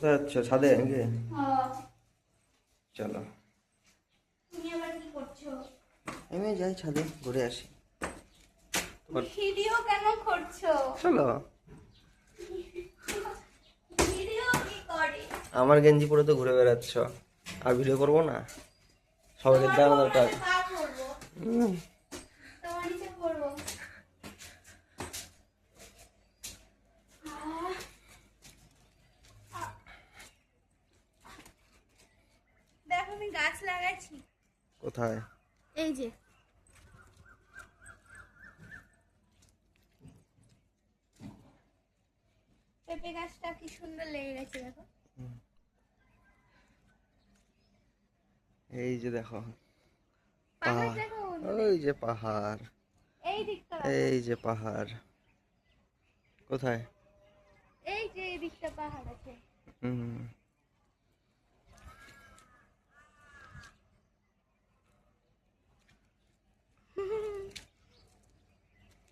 কোথায় যাচ্ছ? ছাদে নাকি? হ্যাঁ। চলো। তুমি আবার কি করছো? আমি যাই ছাদে ঘুরে আসি। ভিডিও কেন করছো? চলো। ভিডিও কি করে? আমার গেঞ্জি পরে তো ঘুরে বেড়াচ্ছ, আর ভিডিও করবো না? সবাইকে দেখানো দরকার। কার করবো? হুম। তোমার নিচে করবো। দেখো আমি গাছ লাগাইছি। কোথায়? এই যে পেঁপে গাছটা কি সুন্দর লেগে গেছে দেখো। এই যে দেখো পাহাড় পাহাড়, দেখো, ওই যে পাহাড়, এই দিকটা এই যে পাহাড়। কোথায়? এই যে এই দিকটা পাহাড় আছে। হুম।